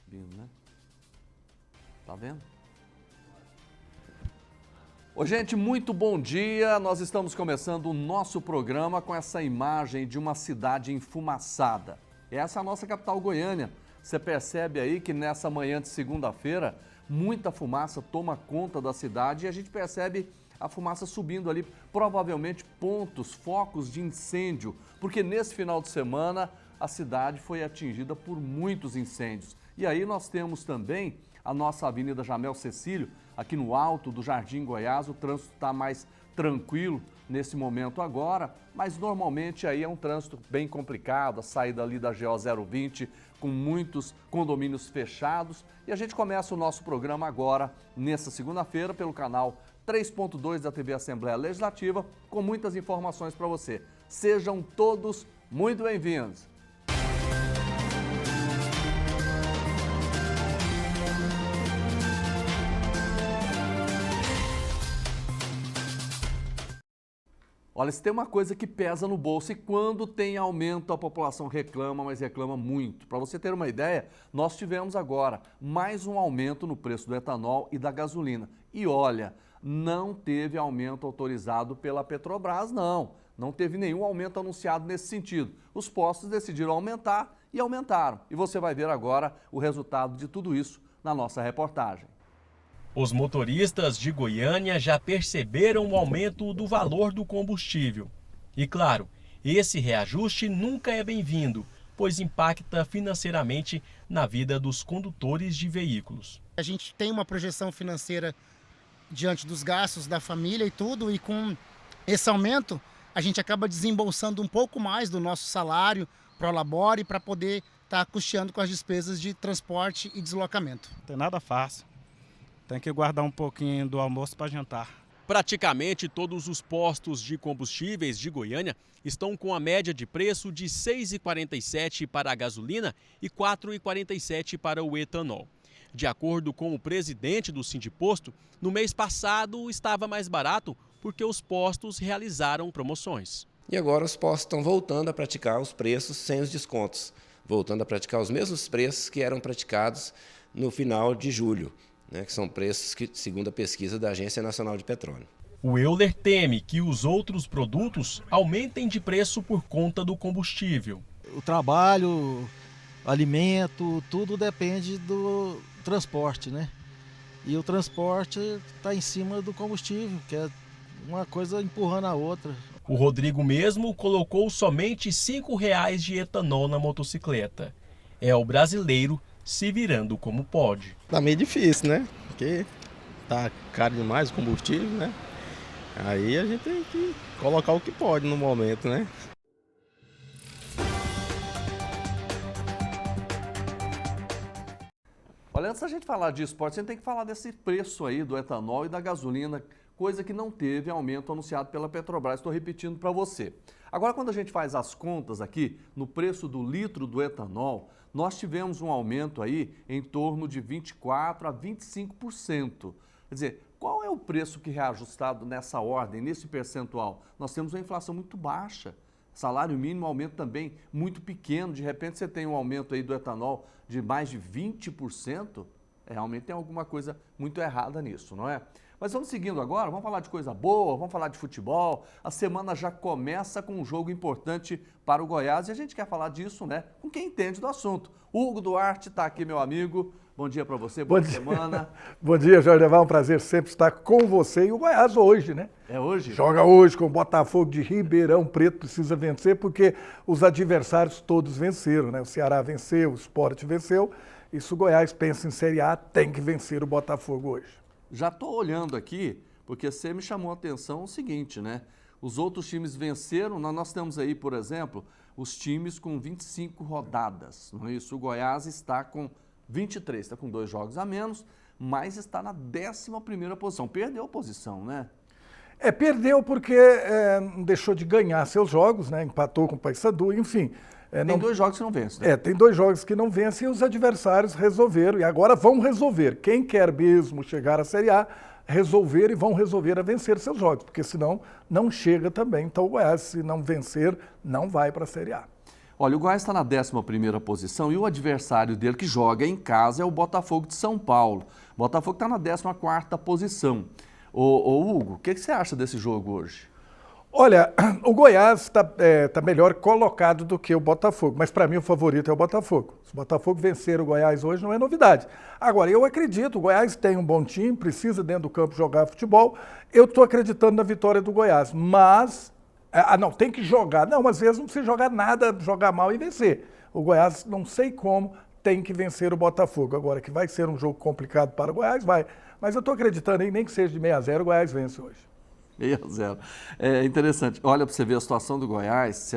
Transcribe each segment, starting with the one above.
subindo, né? Tá vendo? Ô, gente, muito bom dia. Nós estamos começando o nosso programa com essa imagem de uma cidade enfumaçada. Essa é a nossa capital, Goiânia. Você percebe aí que nessa manhã de segunda-feira, muita fumaça toma conta da cidade e a gente percebe a fumaça subindo ali, provavelmente pontos, focos de incêndio, porque nesse final de semana a cidade foi atingida por muitos incêndios. E aí nós temos também a nossa Avenida Jamel Cecílio, aqui no alto do Jardim Goiás. O trânsito está mais tranquilo nesse momento agora, mas normalmente aí é um trânsito bem complicado, a saída ali da GO 020, com muitos condomínios fechados. E a gente começa o nosso programa agora, nessa segunda-feira, pelo canal 3.2 da TV Assembleia Legislativa, com muitas informações para você. Sejam todos muito bem-vindos. Olha, se tem uma coisa que pesa no bolso e quando tem aumento a população reclama, mas reclama muito. Para você ter uma ideia, nós tivemos agora mais um aumento no preço do etanol e da gasolina. E olha, não teve aumento autorizado pela Petrobras, não. Não teve nenhum aumento anunciado nesse sentido. Os postos decidiram aumentar e aumentaram. E você vai ver agora o resultado de tudo isso na nossa reportagem. Os motoristas de Goiânia já perceberam o aumento do valor do combustível. E claro, esse reajuste nunca é bem-vindo, pois impacta financeiramente na vida dos condutores de veículos. A gente tem uma projeção financeira diante dos gastos da família e tudo, e com esse aumento a gente acaba desembolsando um pouco mais do nosso salário para o labore para poder estar custeando com as despesas de transporte e deslocamento. Não tem nada fácil. Tem que guardar um pouquinho do almoço para jantar. Praticamente todos os postos de combustíveis de Goiânia estão com a média de preço de R$ 6,47 para a gasolina e R$ 4,47 para o etanol. De acordo com o presidente do Sindiposto, no mês passado estava mais barato porque os postos realizaram promoções. E agora os postos estão voltando a praticar os preços sem os descontos, voltando a praticar os mesmos preços que eram praticados no final de julho. Que são preços que, segundo a pesquisa da Agência Nacional de Petróleo. O Euler teme que os outros produtos aumentem de preço por conta do combustível. O trabalho, alimento, tudo depende do transporte, né? E o transporte está em cima do combustível, que é uma coisa empurrando a outra. O Rodrigo mesmo colocou somente R$ 5,00 de etanol na motocicleta. É o brasileiro se virando como pode. Tá meio difícil, né? Porque tá caro demais o combustível, né? Aí a gente tem que colocar o que pode no momento, né? Olha, antes da gente falar de esporte, a gente tem que falar desse preço aí do etanol e da gasolina, coisa que não teve aumento anunciado pela Petrobras. Estou repetindo para você. Agora, quando a gente faz as contas aqui, no preço do litro do etanol, nós tivemos um aumento aí em torno de 24% a 25%. Quer dizer, qual é o preço que reajustado nessa ordem, nesse percentual? Nós temos uma inflação muito baixa. Salário mínimo aumento também muito pequeno. De repente você tem um aumento aí do etanol de mais de 20%. Realmente tem alguma coisa muito errada nisso, não é? Mas vamos seguindo agora, vamos falar de coisa boa, vamos falar de futebol. A semana já começa com um jogo importante para o Goiás e a gente quer falar disso, né, com quem entende do assunto. Hugo Duarte está aqui, meu amigo. Bom dia para você, boa semana. Bom dia, Jorge Levar, um prazer sempre estar com você. E o Goiás hoje, né? É hoje? Joga hoje com o Botafogo de Ribeirão Preto, precisa vencer porque os adversários todos venceram, né? O Ceará venceu, o Sport venceu. E se o Goiás pensa em Série A, tem que vencer o Botafogo hoje. Já estou olhando aqui, porque você me chamou a atenção o seguinte, né? Os outros times venceram, nós temos aí, por exemplo, os times com 25 rodadas, não é isso? O Goiás está com 23, está com 2 jogos a menos, mas está na 11ª posição. Perdeu a posição, né? Perdeu porque deixou de ganhar seus jogos, né? Empatou com o Paysandu, enfim. Tem 2 jogos que não vencem, né? Tem 2 jogos que não vencem e os adversários resolveram, e agora vão resolver. Quem quer mesmo chegar à Série A, resolver e vão resolver a vencer seus jogos, porque senão não chega também. Então o Goiás, se não vencer, não vai para a Série A. Olha, o Goiás está na 11ª posição e o adversário dele que joga em casa é o Botafogo de São Paulo. O Botafogo está na 14ª posição. Ô Hugo, o que você acha desse jogo hoje? Olha, o Goiás está melhor colocado do que o Botafogo, mas para mim o favorito é o Botafogo. Se o Botafogo vencer o Goiás hoje não é novidade. Agora, eu acredito, o Goiás tem um bom time, precisa dentro do campo jogar futebol. Eu estou acreditando na vitória do Goiás, mas... não, tem que jogar. Não, às vezes não precisa jogar nada, jogar mal e vencer. O Goiás, não sei como, tem que vencer o Botafogo. Agora, que vai ser um jogo complicado para o Goiás, vai. Mas eu estou acreditando, nem que seja de 6-0, o Goiás vence hoje. 6-0. É interessante. Olha, para você ver a situação do Goiás,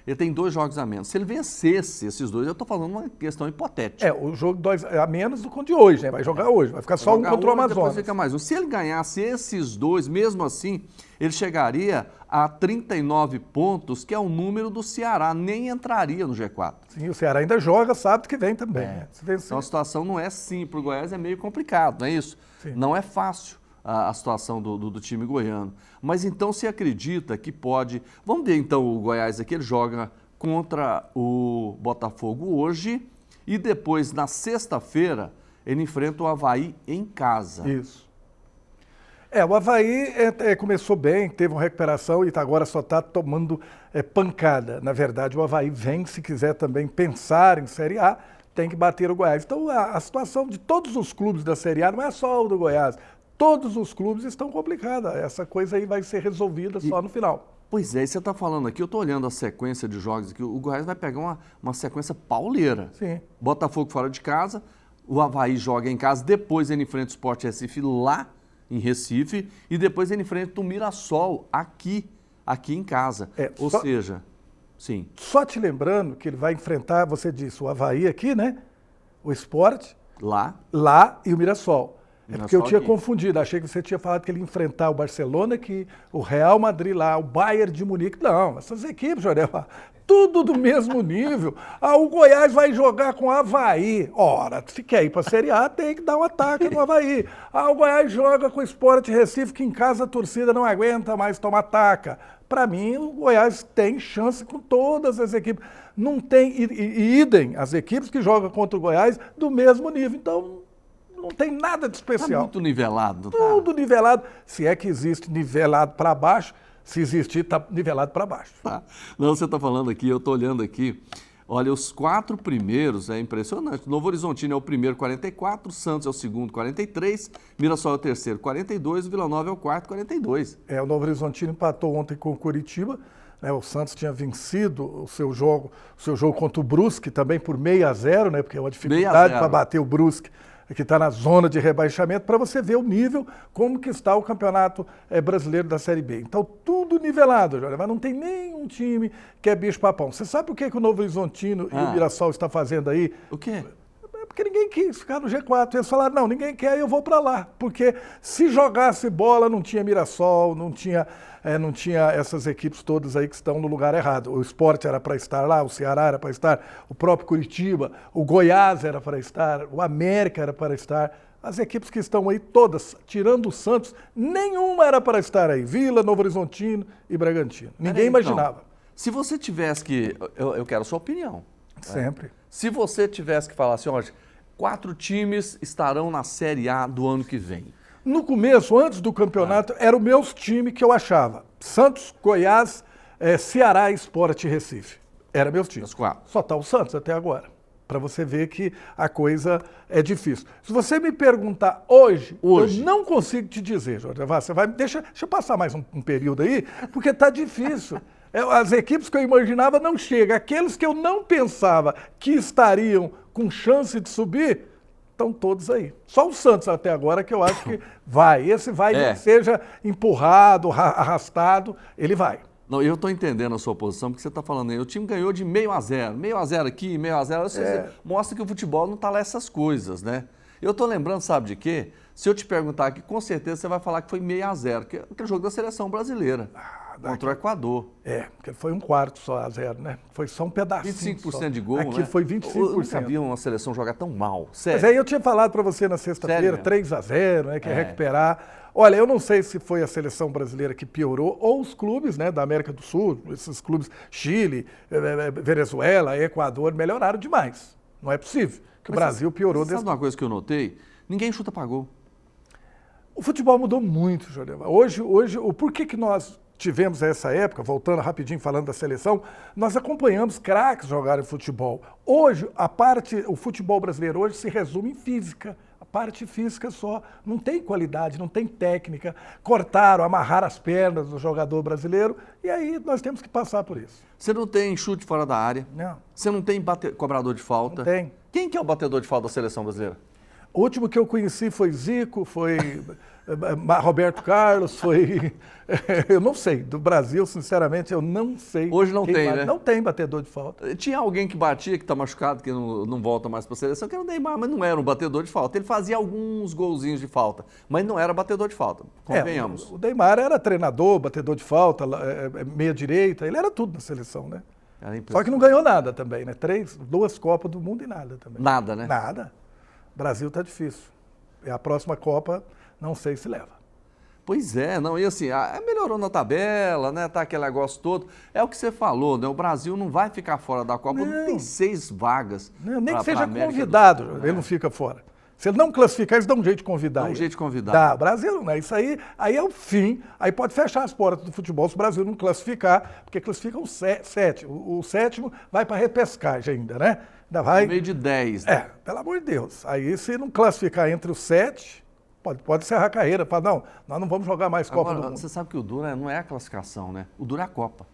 ele tem 2 jogos a menos. Se ele vencesse esses 2, eu estou falando uma questão hipotética. O jogo 2 a menos do que o de hoje, né? Vai jogar hoje, vai ficar só um contra o Amazonas. Depois fica mais um. Se ele ganhasse esses 2, mesmo assim, ele chegaria a 39 pontos, que é o número do Ceará, nem entraria no G4. Sim, o Ceará ainda joga sábado que vem também. Né? Então a situação não é simples, para o Goiás é meio complicado, não é isso? Sim. Não é fácil a situação do time goiano. Mas então se acredita que pode... Vamos ver então o Goiás aqui, ele joga contra o Botafogo hoje e depois na sexta-feira ele enfrenta o Avaí em casa. Isso. O Avaí começou bem, teve uma recuperação e agora só está tomando pancada. Na verdade, o Avaí vem, se quiser também pensar em Série A, tem que bater o Goiás. Então a situação de todos os clubes da Série A não é só o do Goiás. Todos os clubes estão complicados. Essa coisa aí vai ser resolvida só no final. Pois é, e você está falando aqui, eu estou olhando a sequência de jogos aqui, o Goiás vai pegar uma sequência pauleira. Sim. Botafogo fora de casa, o Avaí joga em casa, depois ele enfrenta o Sport Recife lá em Recife e depois ele enfrenta o Mirassol aqui em casa. Ou seja, sim. Só te lembrando que ele vai enfrentar, você disse, o Avaí aqui, né? O Sport. Lá e o Mirassol. Porque eu tinha confundido, achei que você tinha falado que ele ia enfrentar o Barcelona, que o Real Madrid lá, o Bayern de Munique. Não, essas equipes, Jorel, tudo do mesmo nível. O Goiás vai jogar com o Avaí. Ora, se quer ir para a Série A, tem que dar um ataque no Avaí. O Goiás joga com o Sport Recife, que em casa a torcida não aguenta mais tomar taca. Para mim, o Goiás tem chance com todas as equipes. Não tem, e idem, as equipes que jogam contra o Goiás do mesmo nível. Então, não tem nada de especial. Está muito nivelado. Tudo nivelado. Se é que existe nivelado para baixo, se existir, está nivelado para baixo. Não, você está falando aqui, eu estou olhando aqui. Olha, os 4 primeiros é impressionante. Novo Horizontino é o primeiro, 44. Santos é o segundo, 43. Mirassol é o terceiro, 42. Vila Nova é o quarto, 42. O Novo Horizontino empatou ontem com o Curitiba. O Santos tinha vencido o seu jogo contra o Brusque, também por 6-0, né? Porque é uma dificuldade para bater o Brusque, que está na zona de rebaixamento, para você ver o nível, como que está o campeonato brasileiro da Série B. Então, tudo nivelado, Jorge, mas não tem nenhum time que é bicho-papão. Você sabe o que o Novo Horizontino e o Mirassol está fazendo aí? O quê? Porque ninguém quis ficar no G4. Eles falaram, não, ninguém quer, eu vou para lá. Porque se jogasse bola, não tinha Mirassol, não tinha essas equipes todas aí que estão no lugar errado. O Sport era para estar lá, o Ceará era para estar, o próprio Curitiba, o Goiás era para estar, o América era para estar. As equipes que estão aí todas, tirando o Santos, nenhuma era para estar aí. Vila, Novo Horizontino e Bragantino. Ninguém imaginava. Então, se você tivesse que... Eu quero a sua opinião. Sempre. Se você tivesse que falar assim, olha, 4 times estarão na Série A do ano que vem. No começo, antes do campeonato, era o meu time que eu achava. Santos, Goiás, Ceará e Sport Recife. Era meus times. Os 4. Só está o Santos até agora. Para você ver que a coisa é difícil. Se você me perguntar hoje, eu não consigo te dizer, Jorge. Você vai, deixa eu passar mais um período aí, porque está difícil. As equipes que eu imaginava não chegam. Aqueles que eu não pensava que estariam com chance de subir, estão todos aí. Só o Santos até agora que eu acho que vai. Esse vai, que seja empurrado, arrastado, ele vai. Não, eu estou entendendo a sua posição, porque você está falando aí, o time ganhou de 0-0. 0-0 aqui, 0-0. Mostra que o futebol não está lá essas coisas, né? Eu estou lembrando, sabe de quê? Se eu te perguntar aqui, com certeza você vai falar que foi 0-0, que é aquele jogo da seleção brasileira. Contra o Equador. Porque foi 1/4 só a 0, né? Foi só um pedacinho. 25% só. de gol, Aqui né? foi 25%. Eu nunca vi uma seleção jogar tão mal. Sério. Mas aí eu tinha falado para você na sexta-feira, 3-0, né? Que é recuperar. Olha, eu não sei se foi a seleção brasileira que piorou ou os clubes, né, da América do Sul, esses clubes Chile, Venezuela, Equador, melhoraram demais. Não é possível que o Brasil piorou desse. Sabe uma coisa que eu notei? Ninguém chuta pra gol. O futebol mudou muito, Jorema. Hoje, o porquê que nós tivemos essa época, voltando rapidinho falando da seleção, nós acompanhamos craques jogarem futebol. Hoje, o futebol brasileiro hoje se resume em física. A parte física só. Não tem qualidade, não tem técnica. Cortaram, amarraram as pernas do jogador brasileiro e aí nós temos que passar por isso. Você não tem chute fora da área. Não. Você não tem cobrador de falta. Não tem. Quem que é o batedor de falta da seleção brasileira? O último que eu conheci foi Zico, foi Roberto Carlos, foi... Eu não sei, do Brasil, sinceramente, eu não sei. Hoje não tem, né? Não tem batedor de falta. Tinha alguém que batia, que está machucado, que não volta mais para a seleção, que era o Neymar, mas não era um batedor de falta. Ele fazia alguns golzinhos de falta, mas não era batedor de falta, convenhamos. O Neymar era treinador, batedor de falta, meia-direita, ele era tudo na seleção, né? Só que não ganhou nada também, né? 2 Copas do Mundo e nada também. Nada, né? Nada. Brasil tá difícil. E a próxima Copa, não sei se leva. Pois é, não, e assim, melhorou na tabela, né, tá aquele negócio todo. É o que você falou, né, o Brasil não vai ficar fora da Copa, não tem 6 vagas. Não, nem que seja convidado, ele não fica fora. Se ele não classificar, eles dão um jeito de convidar. Dá um jeito de convidar. Dá, Brasil, né? Isso aí é o fim. Aí pode fechar as portas do futebol se o Brasil não classificar, porque classifica o sétimo. O sétimo vai para repescagem ainda, né? Ainda vai. No meio de 10. Né? Pelo amor de Deus. Aí se não classificar entre os 7, pode encerrar a carreira. Fala, não, nós não vamos jogar mais Copa do Mundo. Você sabe que o duro não é a classificação, né? O duro é a Copa.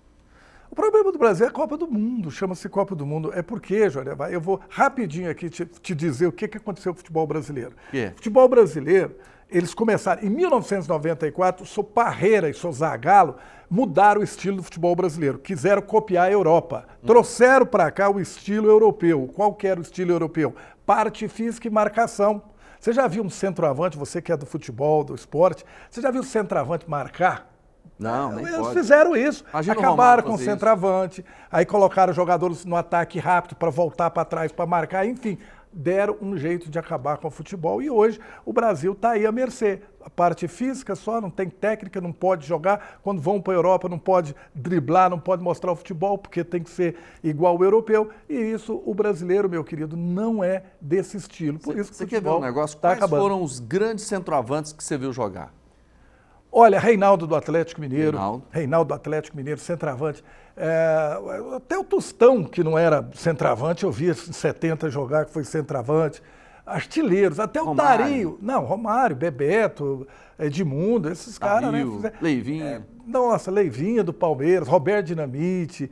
O problema do Brasil é a Copa do Mundo, chama-se Copa do Mundo. É porque, Joreva, eu vou rapidinho aqui te dizer o que aconteceu com o futebol brasileiro. O futebol brasileiro, eles começaram, em 1994, o seu Parreira e o seu Zagallo mudaram o estilo do futebol brasileiro, quiseram copiar a Europa. Trouxeram para cá o estilo europeu. Qual que era o estilo europeu? Parte física e marcação. Você já viu um centroavante, você que é do futebol, do esporte, você já viu o centroavante marcar? Não, nem Eles pode. fizeram isso, acabaram com o fazer centroavante, aí colocaram jogadores no ataque rápido para voltar para trás, para marcar, enfim, deram um jeito de acabar com o futebol e hoje o Brasil está aí à mercê. A parte física só, não tem técnica, não pode jogar, quando vão para a Europa não pode driblar, não pode mostrar o futebol, porque tem que ser igual ao europeu, e isso o brasileiro, meu querido, não é desse estilo. Por isso que você quer ver um negócio? Tá Quais foram os grandes centroavantes que você viu jogar? Olha, Reinaldo do Atlético Mineiro, Reinaldo do Atlético Mineiro, centroavante. Até o Tostão, que não era centroavante, eu via em 70 jogar, que foi centroavante. Artilheiros, até o Dario. Não, Romário, Bebeto, Edmundo, esses caras, né? Leivinho. Nossa, Leivinha do Palmeiras, Roberto Dinamite,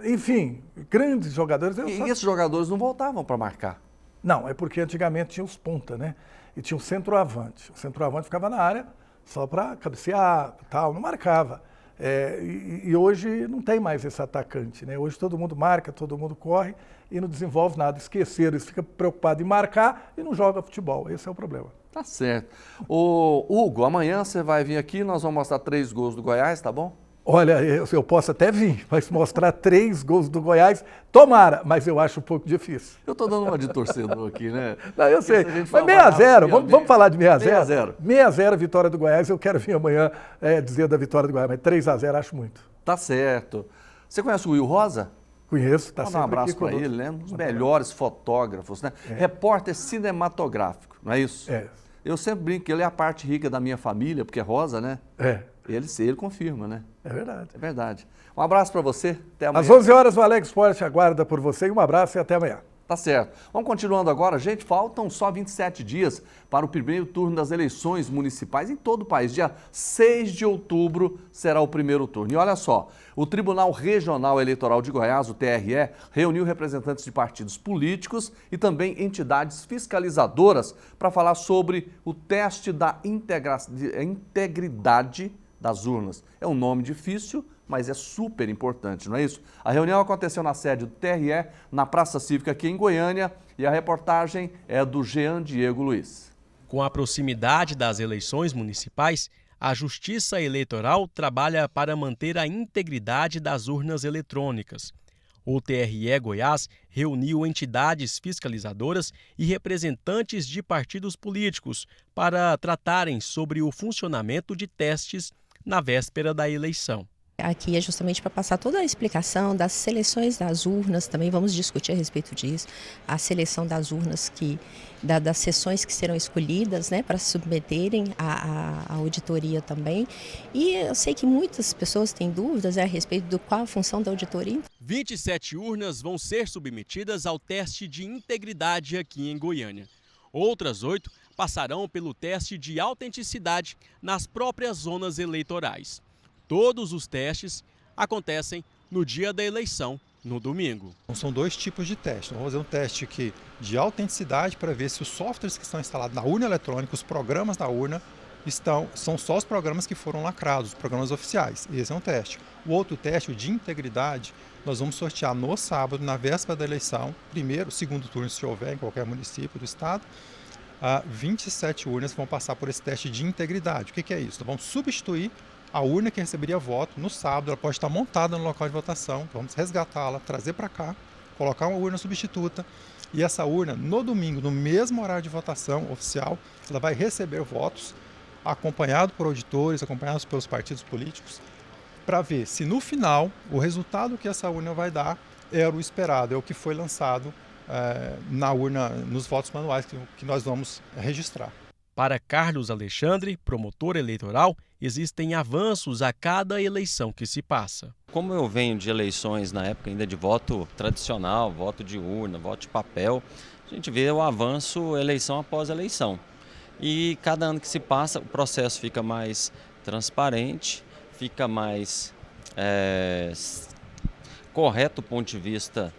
enfim, grandes jogadores. E esses jogadores não voltavam para marcar? Não, é porque antigamente tinha os ponta, né? E tinha o centroavante. O centroavante ficava na área só para cabecear, tal, não marcava. E hoje não tem mais esse atacante, né? Hoje todo mundo marca, todo mundo corre e não desenvolve nada. Esqueceram, eles ficam preocupados em marcar e não joga futebol. Esse é o problema. Tá certo. Ô, Hugo, amanhã você vai vir aqui, nós vamos mostrar 3 gols do Goiás, tá bom? Olha, eu posso até vir, mas mostrar 3 gols do Goiás, tomara, mas eu acho um pouco difícil. Eu tô dando uma de torcedor aqui, né? Não, eu sei, mas 6-0, vamos falar de 6-0? 6-0. 6-0, vitória do Goiás, eu quero vir amanhã dizer da vitória do Goiás, mas 3-0 acho muito. Tá certo. Você conhece o Will Rosa? Conheço, tá sempre aqui. Um abraço para ele, né? Um dos melhores fotógrafos, né? Repórter cinematográfico, não é isso? Eu sempre brinco que ele é a parte rica da minha família, porque é rosa, né? Ele confirma, né? É verdade. É verdade. Um abraço para você, até amanhã. Às 11 horas o Alex Esporte aguarda por você. Um abraço e até amanhã. Tá certo. Vamos continuando agora, gente. Faltam só 27 dias para o primeiro turno das eleições municipais em todo o país. Dia 6 de outubro será o primeiro turno. E olha só, o Tribunal Regional Eleitoral de Goiás, o TRE, reuniu representantes de partidos políticos e também entidades fiscalizadoras para falar sobre o teste da integridade das urnas. É um nome difícil, mas é super importante, não é isso? A reunião aconteceu na sede do TRE, na Praça Cívica aqui em Goiânia, e a reportagem é do Jean Diego Luiz. Com a proximidade das eleições municipais, a Justiça Eleitoral trabalha para manter a integridade das urnas eletrônicas. O TRE Goiás reuniu entidades fiscalizadoras e representantes de partidos políticos para tratarem sobre o funcionamento de testes na véspera da eleição. Aqui é justamente para passar toda a explicação das seleções das urnas, também vamos discutir a respeito disso, a seleção das urnas, das sessões que serão escolhidas, né, para se submeterem à auditoria também. E eu sei que muitas pessoas têm dúvidas, a respeito de qual a função da auditoria. 27 urnas vão ser submetidas ao teste de integridade aqui em Goiânia. Outras 8 passarão pelo teste de autenticidade nas próprias zonas eleitorais. Todos os testes acontecem no dia da eleição, no domingo. São dois tipos de teste. Vamos fazer um teste de autenticidade para ver se os softwares que estão instalados na urna eletrônica, os programas da urna, são só os programas que foram lacrados, os programas oficiais. Esse é um teste. O outro teste, o de integridade, nós vamos sortear no sábado, na véspera da eleição, primeiro, segundo turno, se houver em qualquer município do estado. 27 urnas vão passar por esse teste de integridade. O que é isso? Nós vamos substituir a urna que receberia voto no sábado. Ela pode estar montada no local de votação. Vamos resgatá-la, trazer para cá, colocar uma urna substituta. E essa urna, no domingo, no mesmo horário de votação oficial, ela vai receber votos, acompanhado por auditores, acompanhados pelos partidos políticos, para ver se no final o resultado que essa urna vai dar era o esperado, é o que foi lançado na urna, nos votos manuais que nós vamos registrar. Para Carlos Alexandre, promotor eleitoral, existem avanços a cada eleição que se passa. Como eu venho de eleições na época ainda de voto tradicional, voto de urna, voto de papel, a gente vê o avanço eleição após eleição. E cada ano que se passa, o processo fica mais transparente, fica mais correto do ponto de vista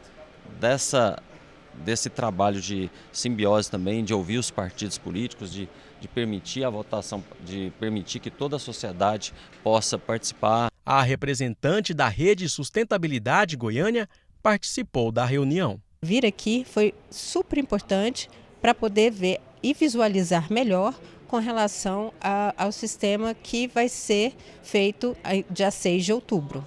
desse trabalho de simbiose também, de ouvir os partidos políticos, de permitir a votação, de permitir que toda a sociedade possa participar. A representante da Rede Sustentabilidade Goiânia participou da reunião. Vir aqui foi super importante para poder ver e visualizar melhor com relação ao sistema que vai ser feito dia 6 de outubro.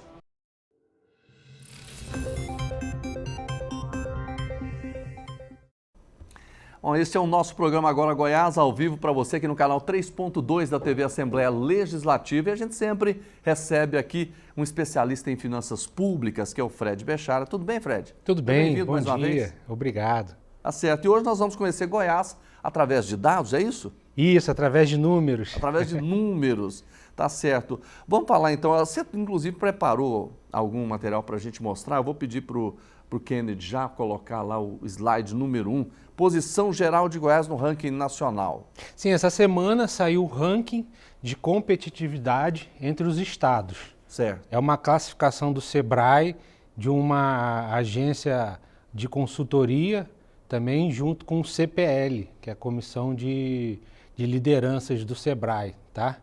Bom, esse é o nosso programa Agora Goiás, ao vivo para você aqui no canal 3.2 da TV Assembleia Legislativa. E a gente sempre recebe aqui um especialista em finanças públicas, que é o Fred Bechara. Tudo bem, Fred? Tudo bem, bom dia, obrigado. Tá certo. E hoje nós vamos conhecer Goiás através de dados, é isso? Isso, através de números. Através de números, tá certo. Vamos falar então, você inclusive preparou algum material para a gente mostrar. Eu vou pedir para o Kennedy já colocar lá o slide número 1, posição geral de Goiás no ranking nacional. Sim, essa semana saiu o ranking de competitividade entre os estados. Certo. É uma classificação do Sebrae, de uma agência de consultoria, também junto com o CPL, que é a Comissão de Lideranças do Sebrae, tá?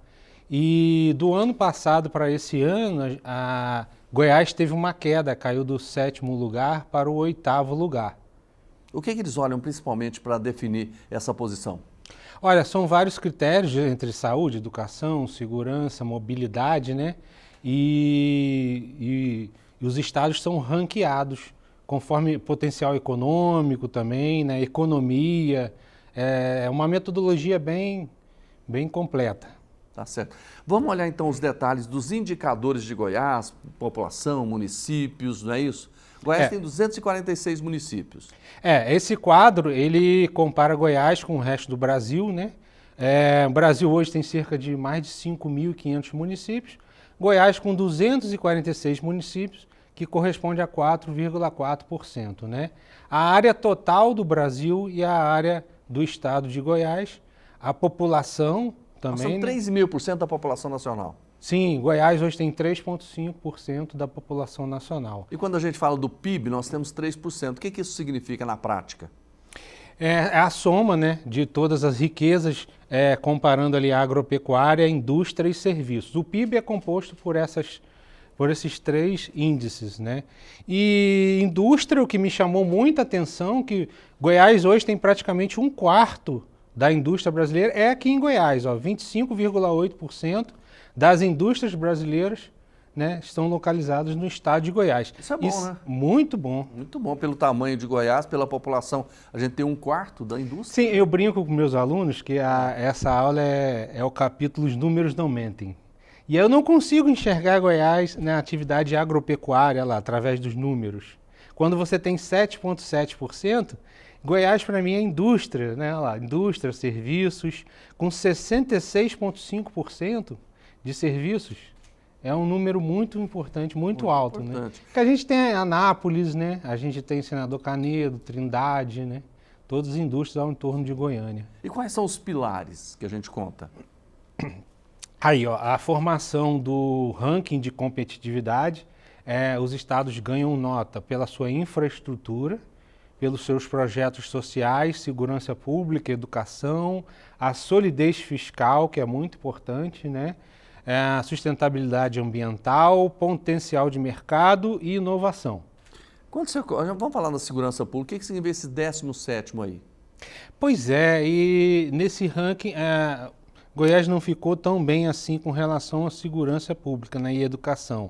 E do ano passado para esse ano, a Goiás teve uma queda, caiu do 7º lugar para o 8º lugar. O que eles olham principalmente para definir essa posição? Olha, são vários critérios entre saúde, educação, segurança, mobilidade, né? E os estados são ranqueados conforme potencial econômico também, né? Economia, é uma metodologia bem completa. Tá certo. Vamos olhar então os detalhes dos indicadores de Goiás, população, municípios, não é isso? Goiás tem 246 municípios. Esse quadro, ele compara Goiás com o resto do Brasil, né? O Brasil hoje tem cerca de mais de 5.500 municípios. Goiás com 246 municípios, que corresponde a 4,4%, né? A área total do Brasil e a área do estado de Goiás, a população também... São 3.000% da população nacional. Sim, Goiás hoje tem 3,5% da população nacional. E quando a gente fala do PIB, nós temos 3%. O que isso significa na prática? É a soma, né, de todas as riquezas, comparando ali a agropecuária, indústria e serviços. O PIB é composto por esses três índices, né? E indústria, o que me chamou muita atenção, que Goiás hoje tem praticamente 1/4 da indústria brasileira é aqui em Goiás. 25,8% das indústrias brasileiras, né, estão localizadas no estado de Goiás. Isso é bom, né? Muito bom. Muito bom. Pelo tamanho de Goiás, pela população, a gente tem 1/4 da indústria. Sim, eu brinco com meus alunos que essa aula é o capítulo Os Números Não Mentem. E eu não consigo enxergar Goiás na atividade agropecuária lá, através dos números. Quando você tem 7,7%, Goiás para mim é indústria, né? Lá, indústria, serviços, com 66,5% de serviços. É um número muito importante, muito alto, importante, né? Porque a gente tem Anápolis, né? A gente tem Senador Canedo, Trindade, né? Todas as indústrias ao entorno de Goiânia. E quais são os pilares que a gente conta? Aí, ó, a formação do ranking de competitividade, os estados ganham nota pela sua infraestrutura, pelos seus projetos sociais, segurança pública, educação, a solidez fiscal, que é muito importante, né? A sustentabilidade ambiental, potencial de mercado e inovação. Vamos falar da segurança pública, o que significa esse 17º aí? Pois é, e nesse ranking, Goiás não ficou tão bem assim com relação à segurança pública, né, e educação.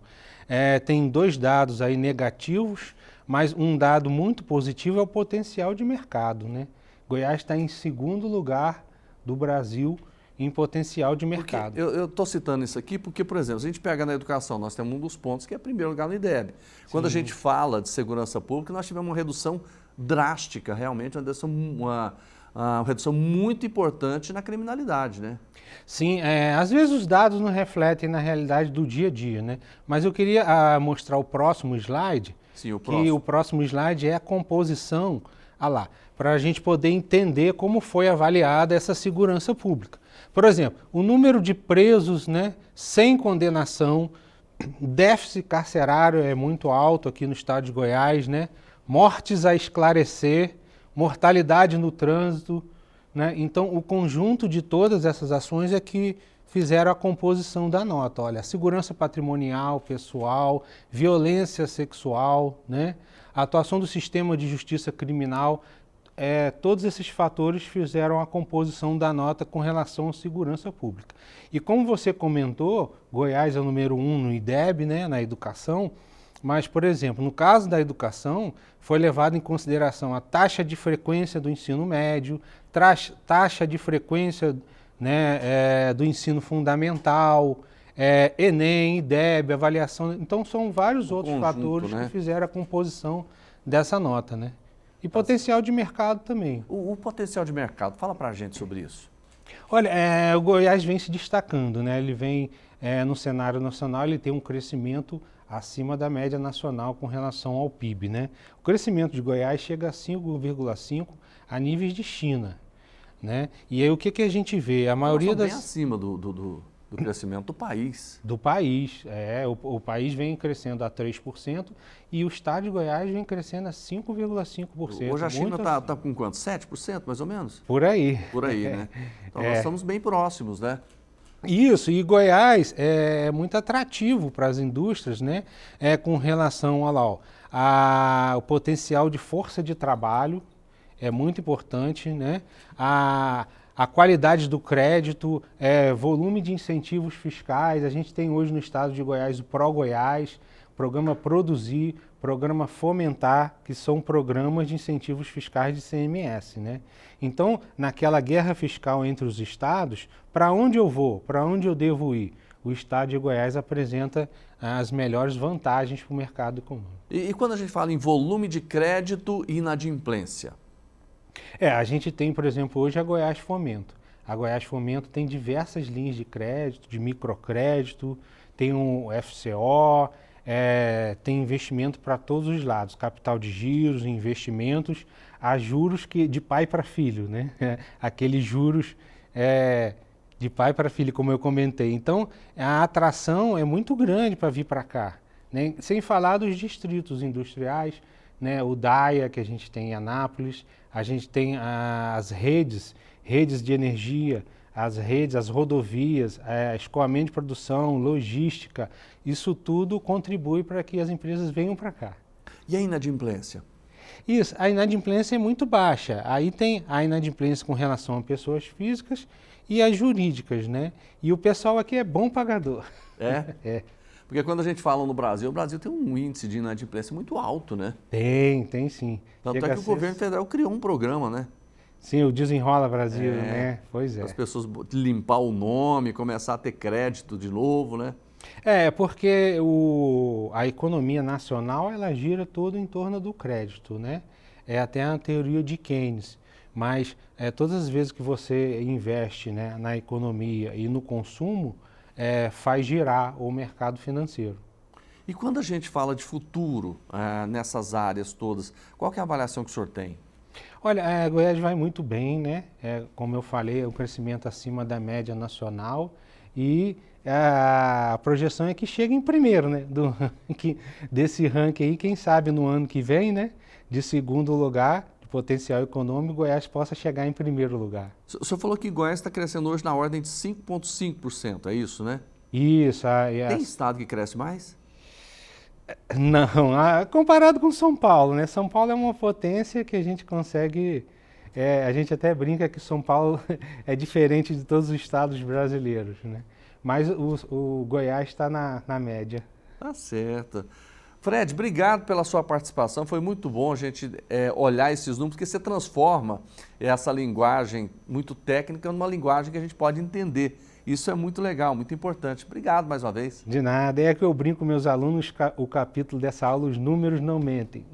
Tem 2 dados aí negativos, mas um dado muito positivo é o potencial de mercado, né? Goiás está em 2º lugar do Brasil em potencial de mercado. Eu estou citando isso aqui porque, por exemplo, se a gente pega na educação, nós temos um dos pontos que é primeiro lugar no IDEB. Quando a gente fala de segurança pública, nós tivemos uma redução drástica, realmente, uma redução muito importante na criminalidade, né? Sim, às vezes os dados não refletem na realidade do dia a dia, né? Mas eu queria mostrar o próximo slide. Sim, o próximo. Que o próximo slide é a composição, para a gente poder entender como foi avaliada essa segurança pública. Por exemplo, o número de presos, né, sem condenação, déficit carcerário é muito alto aqui no estado de Goiás, né? Mortes a esclarecer, mortalidade no trânsito, né? Então, o conjunto de todas essas ações é que fizeram a composição da nota. Olha, segurança patrimonial, pessoal, violência sexual, né? A atuação do sistema de justiça criminal, todos esses fatores fizeram a composição da nota com relação à segurança pública. E como você comentou, Goiás é o número 1 no IDEB, né, na educação, mas, por exemplo, no caso da educação, foi levado em consideração a taxa de frequência do ensino médio, taxa de frequência, né, do ensino fundamental, Enem, IDEB, avaliação. Então, são vários outros fatores, né, que fizeram a composição dessa nota, né? E potencial de mercado também. O potencial de mercado, fala para a gente sobre isso. Olha, o Goiás vem se destacando, né? Ele vem, no cenário nacional, ele tem um crescimento acima da média nacional com relação ao PIB, né? O crescimento de Goiás chega a 5,5 a níveis de China, né? E aí o que a gente vê? A maioria bem acima do crescimento do país. Do país, o país vem crescendo a 3% e o estado de Goiás vem crescendo a 5,5%. Hoje a China está com quanto? 7% mais ou menos? Por aí. Por aí, né? Então nós estamos bem próximos, né? Isso, e Goiás é muito atrativo para as indústrias, né? Com relação ao potencial de força de trabalho, é muito importante, né? A qualidade do crédito, volume de incentivos fiscais. A gente tem hoje no estado de Goiás o Pró-Goiás, Programa Produzir, Programa Fomentar, que são programas de incentivos fiscais de CMS, né? Então, naquela guerra fiscal entre os estados, para onde eu vou? Para onde eu devo ir? O estado de Goiás apresenta as melhores vantagens para o mercado econômico. E quando a gente fala em volume de crédito e inadimplência? A gente tem, por exemplo, hoje a Goiás Fomento. A Goiás Fomento tem diversas linhas de crédito, de microcrédito, tem um FCO, tem investimento para todos os lados, capital de giros, investimentos, a juros de pai para filho, né? Aqueles juros de pai para filho, como eu comentei. Então, a atração é muito grande para vir para cá, né? Sem falar dos distritos industriais, né? O DAIA, que a gente tem em Anápolis, a gente tem as redes de energia, as rodovias, escoamento de produção, logística, isso tudo contribui para que as empresas venham para cá. E a inadimplência? Isso, a inadimplência é muito baixa. Aí tem a inadimplência com relação a pessoas físicas e as jurídicas, né? E o pessoal aqui é bom pagador. É? É. Porque quando a gente fala no Brasil, o Brasil tem um índice de inadimplência muito alto, né? Tem sim. Tanto é que o governo federal criou um programa, né? Sim, o Desenrola Brasil, né? Pois é. As pessoas limpar o nome, começar a ter crédito de novo, né? É, porque a economia nacional, ela gira toda em torno do crédito, né? É até a teoria de Keynes. Mas todas as vezes que você investe, né, na economia e no consumo, faz girar o mercado financeiro. E quando a gente fala de futuro nessas áreas todas, qual que é a avaliação que o senhor tem? Olha, Goiás vai muito bem, né? Como eu falei, o crescimento acima da média nacional e a projeção é que chegue em primeiro, né? Desse ranking aí, quem sabe no ano que vem, né? De segundo lugar, de potencial econômico, Goiás possa chegar em primeiro lugar. O senhor falou que Goiás está crescendo hoje na ordem de 5,5%, é isso, né? Isso. Tem estado que cresce mais? Não, comparado com São Paulo, né? São Paulo é uma potência que a gente consegue... a gente até brinca que São Paulo é diferente de todos os estados brasileiros, né? Mas o Goiás está na média. Tá certo. Fred, obrigado pela sua participação. Foi muito bom a gente olhar esses números, porque você transforma essa linguagem muito técnica numa linguagem que a gente pode entender. Isso é muito legal, muito importante. Obrigado mais uma vez. De nada. É que eu brinco com meus alunos, o capítulo dessa aula, os números não mentem.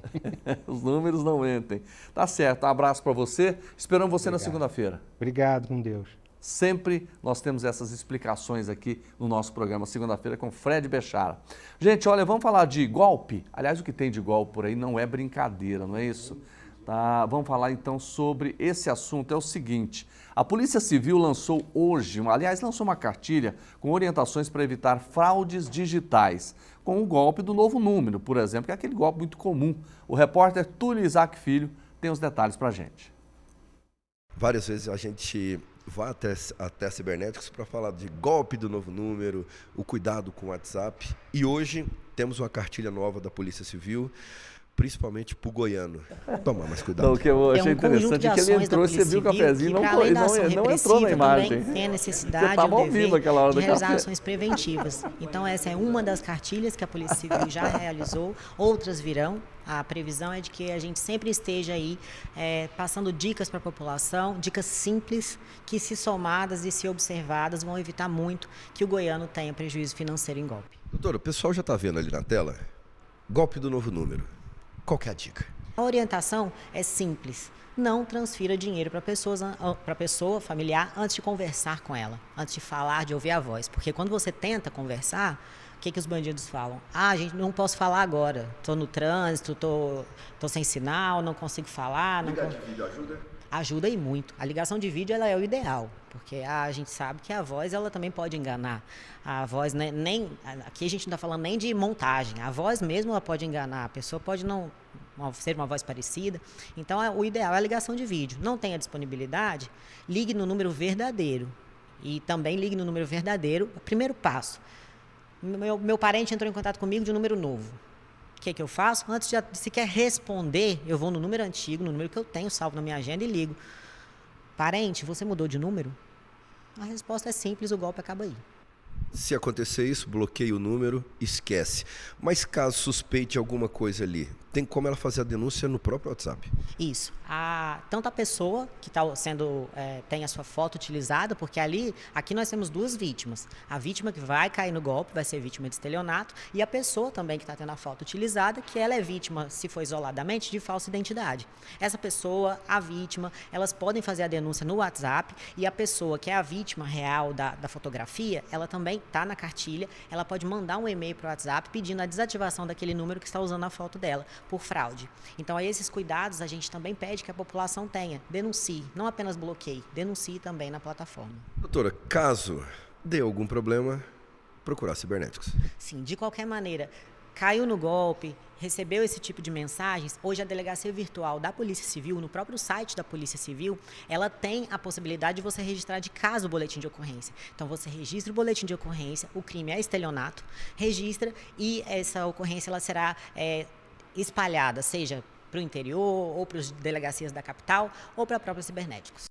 Os números não mentem. Tá certo. Um abraço para você. Esperamos você na segunda-feira. Obrigado, com Deus. Sempre nós temos essas explicações aqui no nosso programa, segunda-feira, com Fred Bechara. Gente, olha, vamos falar de golpe. Aliás, o que tem de golpe por aí não é brincadeira, não é isso? Tá, vamos falar então sobre esse assunto. É o seguinte, a Polícia Civil lançou hoje, lançou uma cartilha com orientações para evitar fraudes digitais, com o golpe do novo número, por exemplo, que é aquele golpe muito comum. O repórter Túlio Isaac Filho tem os detalhes para a gente. Várias vezes a gente vai até cibernéticos para falar de golpe do novo número, o cuidado com o WhatsApp. E hoje temos uma cartilha nova da Polícia Civil, principalmente para o goiano. Toma mais cuidado. Então, o que eu achei interessante é que ele entrou, você viu o cafezinho, não entrou na imagem. Também tem a necessidade e o dever de realizar ações preventivas. Então, essa é uma das cartilhas que a Polícia Civil já realizou, outras virão. A previsão é de que a gente sempre esteja aí passando dicas para a população, dicas simples que, se somadas e se observadas, vão evitar muito que o goiano tenha prejuízo financeiro em golpe. Doutora, o pessoal já está vendo ali na tela, golpe do novo número. Qual que é a dica? A orientação é simples. Não transfira dinheiro para a pessoa familiar antes de conversar com ela, antes de falar, de ouvir a voz. Porque quando você tenta conversar, o que os bandidos falam? Gente, não posso falar agora. Estou no trânsito, estou sem sinal, não consigo falar. Ligar de vídeo ajuda? Ajuda e muito. A ligação de vídeo ela é o ideal, porque a gente sabe que a voz ela também pode enganar. A voz, aqui a gente não está falando nem de montagem, a voz mesmo ela pode enganar, a pessoa pode não ser uma voz parecida. Então, o ideal é a ligação de vídeo. Não tem a disponibilidade, ligue no número verdadeiro. E também ligue no número verdadeiro. Primeiro passo, meu parente entrou em contato comigo de um número novo. O que eu faço? Antes de sequer responder, eu vou no número antigo, no número que eu tenho salvo na minha agenda e ligo. Parente, você mudou de número? A resposta é simples, o golpe acaba aí. Se acontecer isso, bloqueia o número, esquece. Mas caso suspeite alguma coisa ali, tem como ela fazer a denúncia no próprio WhatsApp? Isso. Tanto a pessoa que está tem a sua foto utilizada, porque aqui nós temos duas vítimas. A vítima que vai cair no golpe vai ser vítima de estelionato e a pessoa também que está tendo a foto utilizada, que ela é vítima, se for isoladamente, de falsa identidade. Essa pessoa, a vítima, elas podem fazer a denúncia no WhatsApp e a pessoa que é a vítima real da fotografia, ela também está na cartilha, ela pode mandar um e-mail para o WhatsApp pedindo a desativação daquele número que está usando a foto dela por fraude. Então, a esses cuidados a gente também pede que a população tenha. Denuncie, não apenas bloqueie, denuncie também na plataforma. Doutora, caso dê algum problema, procurar cibernéticos. Sim, de qualquer maneira, caiu no golpe, recebeu esse tipo de mensagens, hoje a Delegacia Virtual da Polícia Civil, no próprio site da Polícia Civil, ela tem a possibilidade de você registrar de caso o boletim de ocorrência. Então, você registra o boletim de ocorrência, o crime é estelionato, registra e essa ocorrência ela será espalhada, seja o interior, ou para as delegacias da capital, ou para a própria Cibernéticos.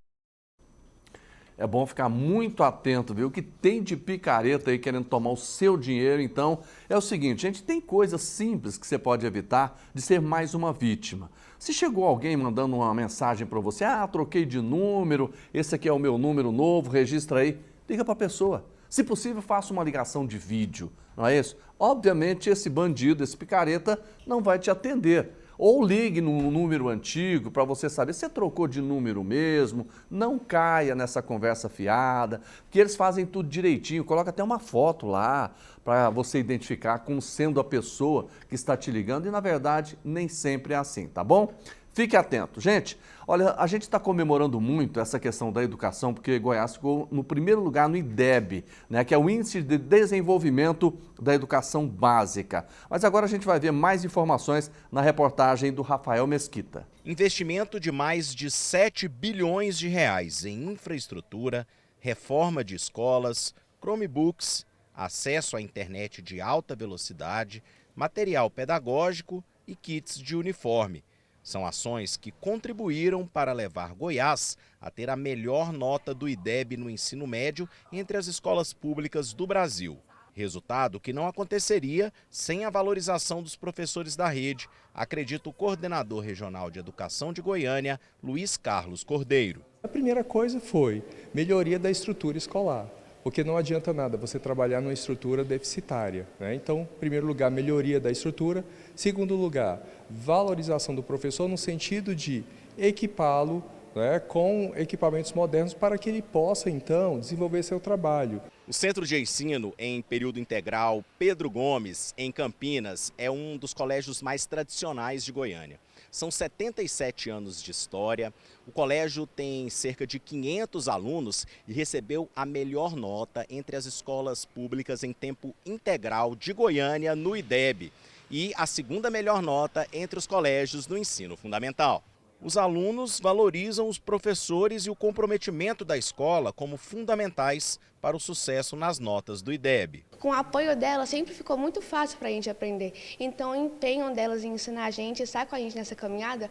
É bom ficar muito atento, viu? O que tem de picareta aí querendo tomar o seu dinheiro. Então, é o seguinte, gente, tem coisas simples que você pode evitar de ser mais uma vítima. Se chegou alguém mandando uma mensagem para você, troquei de número, esse aqui é o meu número novo, registra aí, liga para a pessoa. Se possível, faça uma ligação de vídeo, não é isso? Obviamente, esse bandido, esse picareta, não vai te atender. Ou ligue no número antigo para você saber se você trocou de número mesmo. Não caia nessa conversa fiada, porque eles fazem tudo direitinho. Coloca até uma foto lá para você identificar como sendo a pessoa que está te ligando e, na verdade, nem sempre é assim, tá bom? Fique atento. Gente, olha, a gente está comemorando muito essa questão da educação, porque Goiás ficou no primeiro lugar no IDEB, né, que é o Índice de Desenvolvimento da Educação Básica. Mas agora a gente vai ver mais informações na reportagem do Rafael Mesquita. Investimento de mais de 7 bilhões de reais em infraestrutura, reforma de escolas, Chromebooks, acesso à internet de alta velocidade, material pedagógico e kits de uniforme. São ações que contribuíram para levar Goiás a ter a melhor nota do IDEB no ensino médio entre as escolas públicas do Brasil. Resultado que não aconteceria sem a valorização dos professores da rede, acredita o coordenador regional de educação de Goiânia, Luiz Carlos Cordeiro. A primeira coisa foi melhoria da estrutura escolar. Porque não adianta nada você trabalhar numa estrutura deficitária, né? Então, em primeiro lugar, melhoria da estrutura. Segundo lugar, valorização do professor no sentido de equipá-lo, né, com equipamentos modernos para que ele possa, então, desenvolver seu trabalho. O Centro de Ensino em Período Integral Pedro Gomes, em Campinas, é um dos colégios mais tradicionais de Goiânia. São 77 anos de história, o colégio tem cerca de 500 alunos e recebeu a melhor nota entre as escolas públicas em tempo integral de Goiânia no IDEB e a segunda melhor nota entre os colégios no ensino fundamental. Os alunos valorizam os professores e o comprometimento da escola como fundamentais para o sucesso nas notas do IDEB. Com o apoio dela, sempre ficou muito fácil para a gente aprender. Então, o empenho delas em ensinar a gente, estar com a gente nessa caminhada,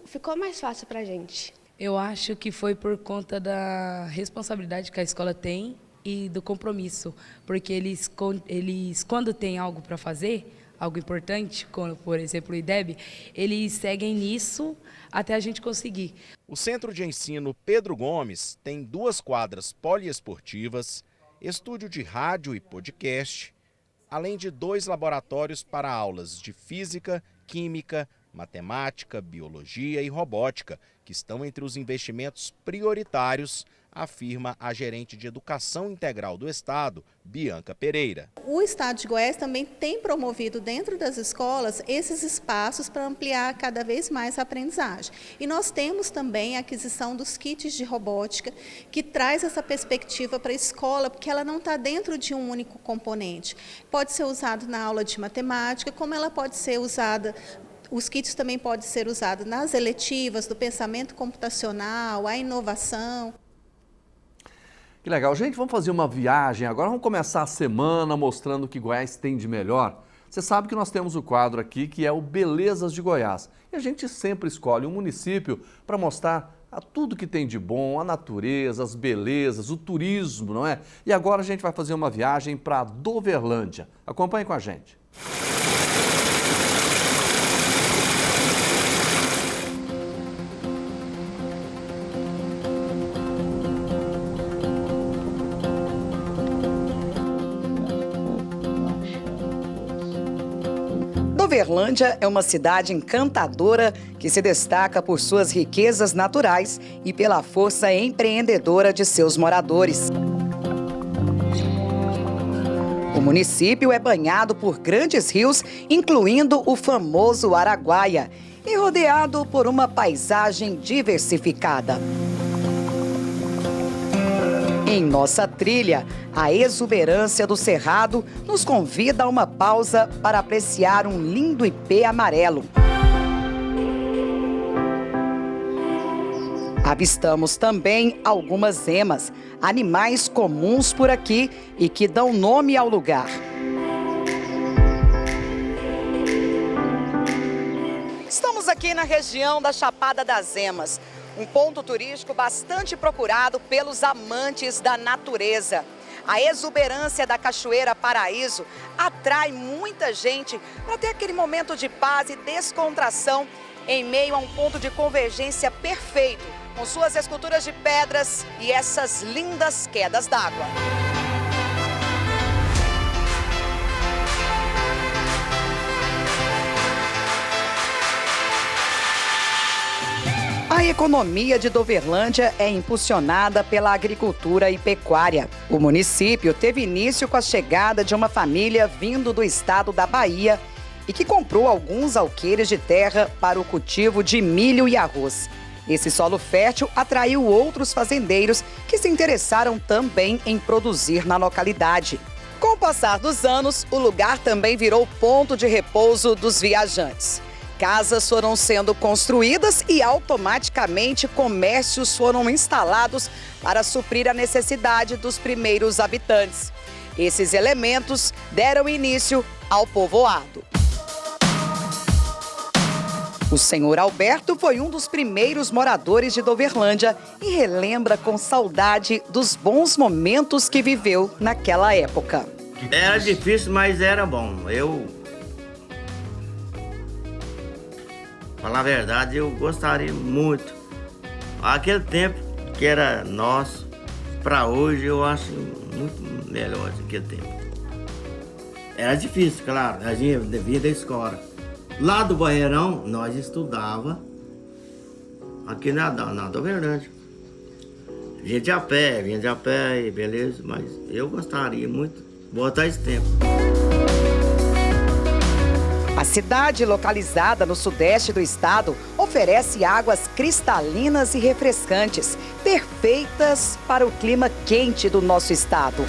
ficou mais fácil para a gente. Eu acho que foi por conta da responsabilidade que a escola tem e do compromisso, porque eles quando tem algo para fazer, algo importante, como, por exemplo, o IDEB, eles seguem nisso até a gente conseguir. O Centro de Ensino Pedro Gomes tem 2 quadras poliesportivas, estúdio de rádio e podcast, além de 2 laboratórios para aulas de física, química, matemática, biologia e robótica, que estão entre os investimentos prioritários, afirma a gerente de Educação Integral do Estado, Bianca Pereira. O Estado de Goiás também tem promovido dentro das escolas esses espaços para ampliar cada vez mais a aprendizagem. E nós temos também a aquisição dos kits de robótica, que traz essa perspectiva para a escola, porque ela não está dentro de um único componente. Pode ser usado na aula de matemática, como ela pode ser usada. Os kits também podem ser usados nas eletivas, do pensamento computacional, a inovação. Que legal. Gente, vamos fazer uma viagem agora. Vamos começar a semana mostrando o que Goiás tem de melhor. Você sabe que nós temos o quadro aqui que é o Belezas de Goiás. E a gente sempre escolhe um município para mostrar tudo que tem de bom, a natureza, as belezas, o turismo, não é? E agora a gente vai fazer uma viagem para Doverlândia. Acompanhe com a gente. Doverlândia é uma cidade encantadora que se destaca por suas riquezas naturais e pela força empreendedora de seus moradores. O município é banhado por grandes rios, incluindo o famoso Araguaia, e rodeado por uma paisagem diversificada. Em nossa trilha, a exuberância do Cerrado nos convida a uma pausa para apreciar um lindo ipê amarelo. Avistamos também algumas emas, animais comuns por aqui e que dão nome ao lugar. Estamos aqui na região da Chapada das Emas, um ponto turístico bastante procurado pelos amantes da natureza. A exuberância da Cachoeira Paraíso atrai muita gente para ter aquele momento de paz e descontração em meio a um ponto de convergência perfeito, com suas esculturas de pedras e essas lindas quedas d'água. A economia de Doverlândia é impulsionada pela agricultura e pecuária. O município teve início com a chegada de uma família vindo do estado da Bahia e que comprou alguns alqueires de terra para o cultivo de milho e arroz. Esse solo fértil atraiu outros fazendeiros que se interessaram também em produzir na localidade. Com o passar dos anos, o lugar também virou ponto de repouso dos viajantes. Casas foram sendo construídas e automaticamente comércios foram instalados para suprir a necessidade dos primeiros habitantes. Esses elementos deram início ao povoado. O senhor Alberto foi um dos primeiros moradores de Doverlândia e relembra com saudade dos bons momentos que viveu naquela época. Era difícil, mas era bom. Falar a verdade, eu gostaria muito. Aquele tempo que era nosso, para hoje eu acho muito melhor aquele tempo. Era difícil, claro, a gente devia da escola. Lá do Barreirão, nós estudava aqui na Doverlândia. Vinha de a pé, beleza, mas eu gostaria muito de voltar esse tempo. A cidade, localizada no sudeste do estado, oferece águas cristalinas e refrescantes, perfeitas para o clima quente do nosso estado.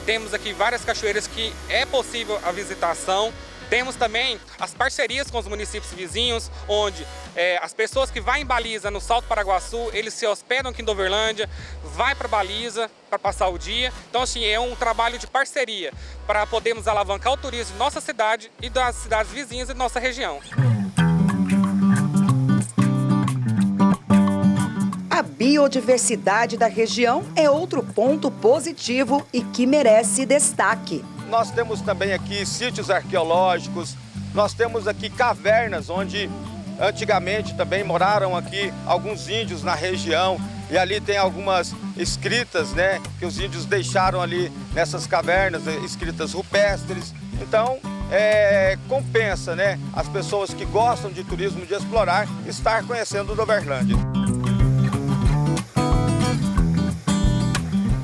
Temos aqui várias cachoeiras que é possível a visitação. Temos também as parcerias com os municípios vizinhos, onde as pessoas que vão em Baliza, no Salto Paraguaçu, eles se hospedam aqui em Doverlândia, vai para Baliza para passar o dia. Então, assim, é um trabalho de parceria para podermos alavancar o turismo de nossa cidade e das cidades vizinhas e nossa região. A biodiversidade da região é outro ponto positivo e que merece destaque. Nós temos também aqui sítios arqueológicos, nós temos aqui cavernas onde antigamente também moraram aqui alguns índios na região e ali tem algumas escritas, né, que os índios deixaram ali nessas cavernas, escritas rupestres. Então, compensa, né, as pessoas que gostam de turismo, de explorar, estar conhecendo Doverlândia.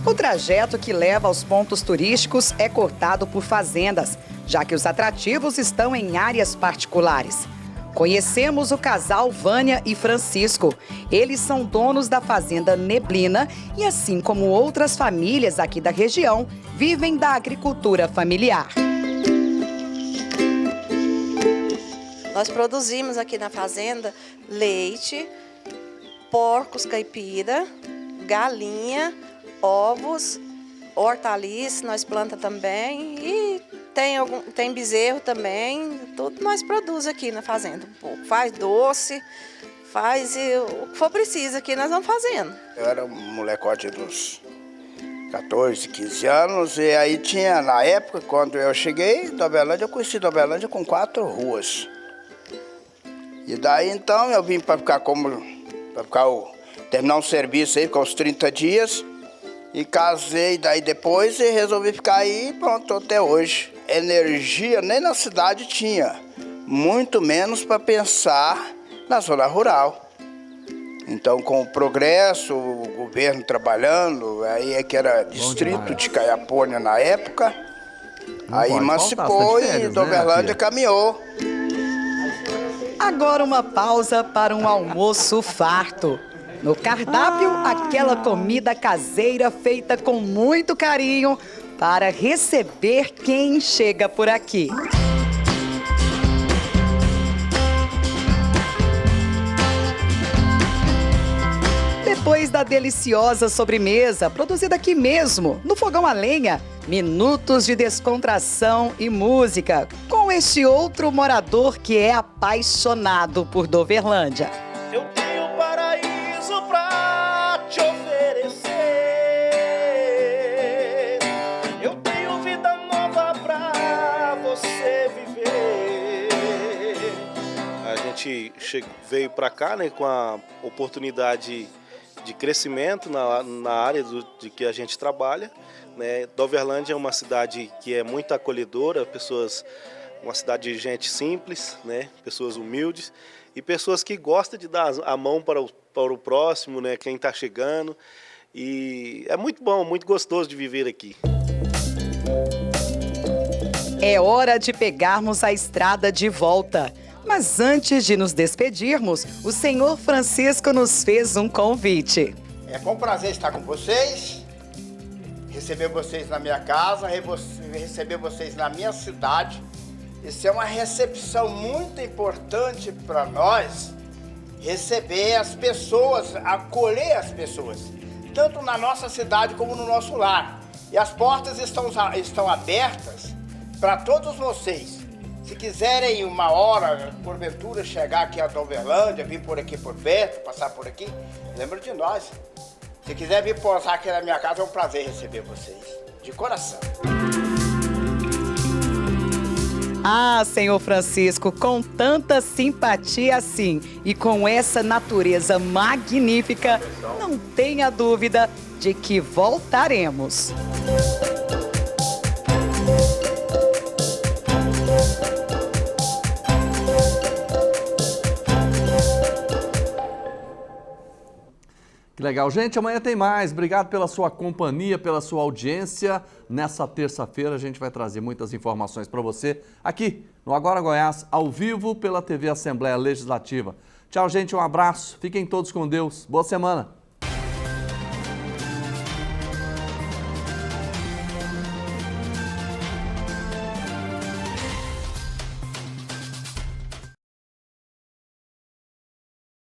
O trajeto que leva aos pontos turísticos é cortado por fazendas, já que os atrativos estão em áreas particulares. Conhecemos o casal Vânia e Francisco. Eles são donos da fazenda Neblina e, assim como outras famílias aqui da região, vivem da agricultura familiar. Nós produzimos aqui na fazenda leite, porcos caipira, galinha, ovos, hortaliças, nós plantamos também e tem bezerro também, tudo nós produzimos aqui na fazenda um pouco. Faz doce, faz o que for preciso aqui nós vamos fazendo. Eu era um molecote dos 14, 15 anos e aí tinha, na época, quando eu cheguei em Doverlândia, eu conheci Doverlândia com 4 ruas. E daí então eu vim para terminar um serviço aí com os 30 dias. E casei daí depois e resolvi ficar aí e pronto, até hoje. Energia nem na cidade tinha, muito menos para pensar na zona rural. Então, com o progresso, o governo trabalhando, aí é que era distrito de Caiapônia na época, aí emancipou e Doverlândia caminhou. Agora uma pausa para um almoço farto. No cardápio, aquela comida caseira feita com muito carinho para receber quem chega por aqui. Depois da deliciosa sobremesa, produzida aqui mesmo, no fogão a lenha, minutos de descontração e música, com este outro morador que é apaixonado por Doverlândia. Eu tenho paraíso pra te oferecer. Eu tenho vida nova pra você viver. A gente veio pra cá, né, com a oportunidade de crescimento na área de que a gente trabalha, né? Doverlândia é uma cidade que é muito acolhedora, uma cidade de gente simples, né? Pessoas humildes e pessoas que gostam de dar a mão para o próximo, né? Quem está chegando. E é muito bom, muito gostoso de viver aqui. É hora de pegarmos a estrada de volta. Mas antes de nos despedirmos, o senhor Francisco nos fez um convite. Foi um prazer estar com vocês, receber vocês na minha casa, receber vocês na minha cidade. Isso é uma recepção muito importante para nós, receber as pessoas, acolher as pessoas, tanto na nossa cidade como no nosso lar. E as portas estão abertas para todos vocês. Se quiserem uma hora, porventura, chegar aqui a Doverlândia, vir por aqui por perto, passar por aqui, lembra de nós. Se quiser vir posar aqui na minha casa, é um prazer receber vocês, de coração. Ah, senhor Francisco, com tanta simpatia assim e com essa natureza magnífica, não tenha dúvida de que voltaremos. Que legal. Gente, amanhã tem mais. Obrigado pela sua companhia, pela sua audiência. Nessa terça-feira a gente vai trazer muitas informações para você aqui no Agora Goiás, ao vivo pela TV Assembleia Legislativa. Tchau, gente. Um abraço. Fiquem todos com Deus. Boa semana.